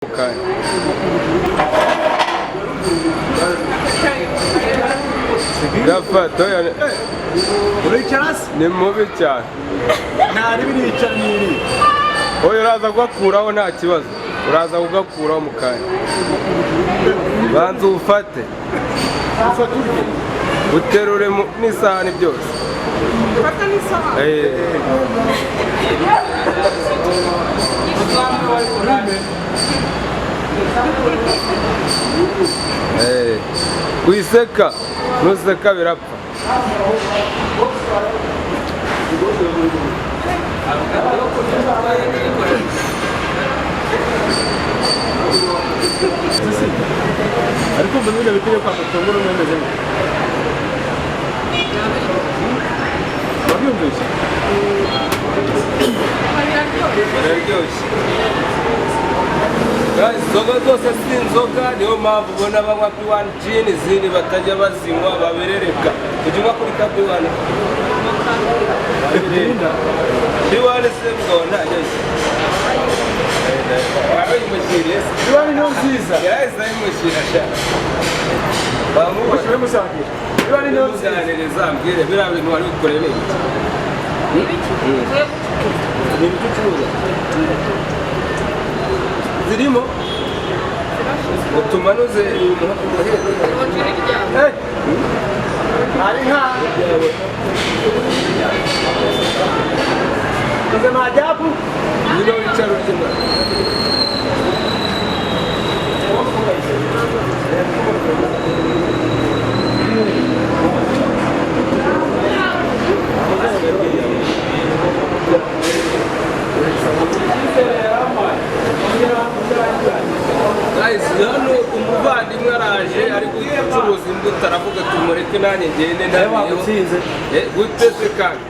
Okay. Gafata yani ni mubi cyane ntari biri cyane oyo uraza kugakuraho nta kibazo uraza kugakuraho mu kanya banza ufate uterure n'isahani byose fata n'isahani wiseka nuseka birapfa ariko mbona bikwiye kwa mutongoro mwemeze wabyumvise biraryoshye inzoga zose si inzoga niyo mpamvu ubona banywa P1 gin izindi batajya bazinywa baberereka ujya unywa kuri ka P1 P1 se mugabo ntajyayo wayimushyiriye P1 niyo nziza yahise ayimushyira sha bamubashije musangira P1 niyo nziza mbwire biriya bintu wari gukorera ni ibiki ucuruza zirimo utuma nuze ari nka kaze maajabu yino wicara urimo hano umuvandimwe araje ari gucuruza imbuto aravuga tumureke nanjye ngende guteze kandi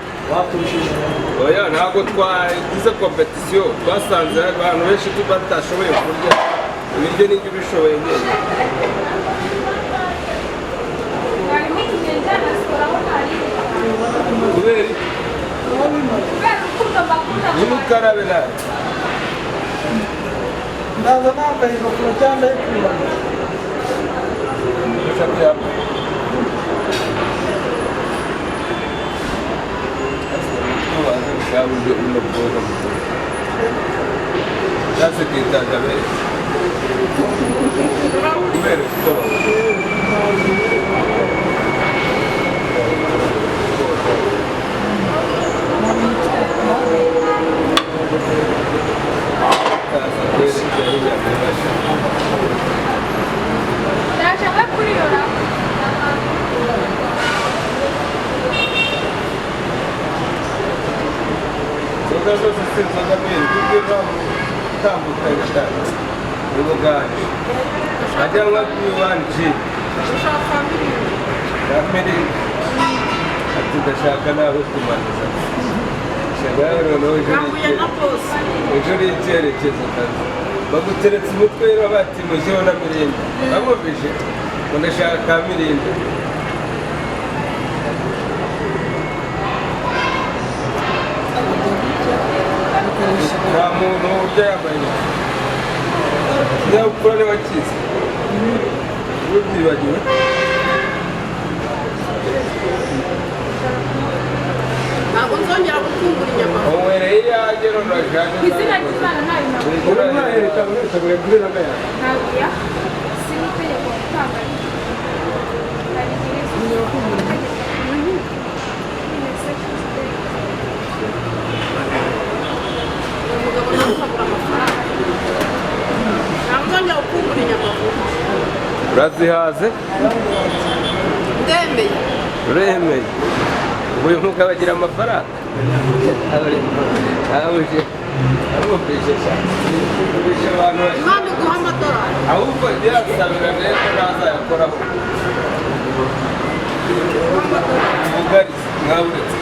oya ntabwo twagize kompetisiyo twasanze abantu benshi batashoboye kurya ibiryo n'ibyo ubishoboye nyine kubera nimukarabe nawe ndaza nambaye ingofero cyangwa y'ikirungo That's a good time, zose si inzoga mbere kuko utambukanye cyane ni buganje ajya nka P1 gin family ati ndashaka nawe kumanuza shagawe noneho ejo ni icyerekezo kazi baguteretse umutwe rero bati mujyeho na mirinde bamubije ngo ndashaka ka mirinde nta muntu urya yambaye ikinyabupfura niba kizi ubyibagiwe ntabwo nzongera gutungura inyama unywereye iyanjye none urashaka ku izina ry'Imana ntayo ubu mwahereka muri kuri ragaya ntabwo ya si n'itegeko gutanga umugabo ntabwo amafaranga ntabwo nzongera gutungura inyama urazihaze ndemeye uremeye uyu mugabo agira amafaranga abumvise abantu Imana iguha amadolari ahubwo byasabira rero ntazayakoraho ubugari mwawuretse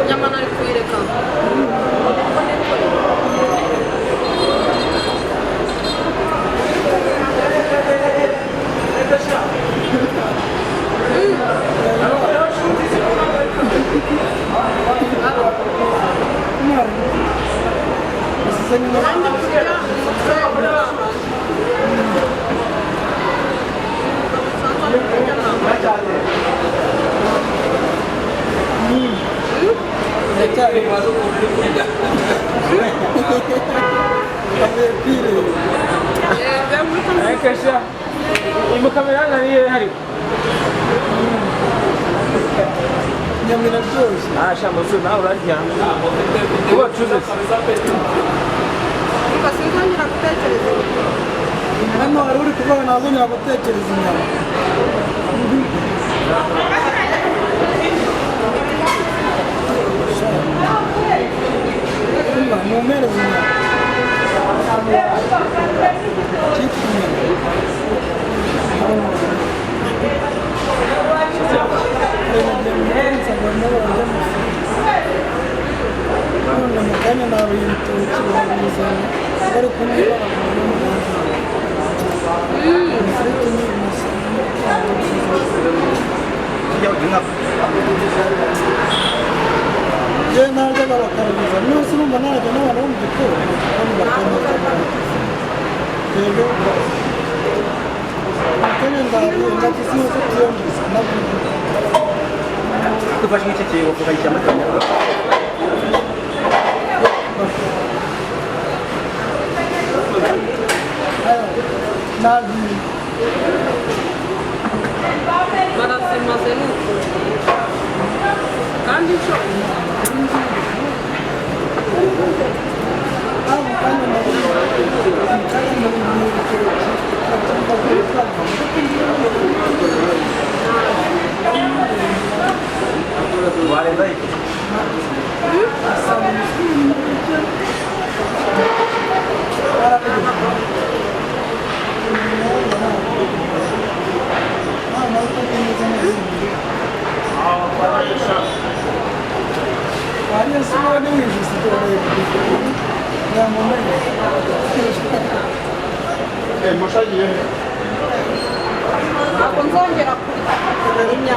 nyamara ari kuyireka Kasha imukamera nariye hari nyamira byose shamusu nawe urarya kuba cuze sinzongera gutekereza hano hari uri kuvuga ntazongera gutekereza inyama numereza inyama cyitwa inyama mu kanya naruye ibitoki barabizana bari kumwe yewe naryaga bakarabiza nose urumva narajya n'abantu bo mu gikoni kandi bakemeza rero kanya ndaruye ndagize yose tuyongeza nabwo dufashe iki kigo kuganisha amatanya nabi barasimaze nuko kandi nshoboye warenza iki ntabwo nzongera kurya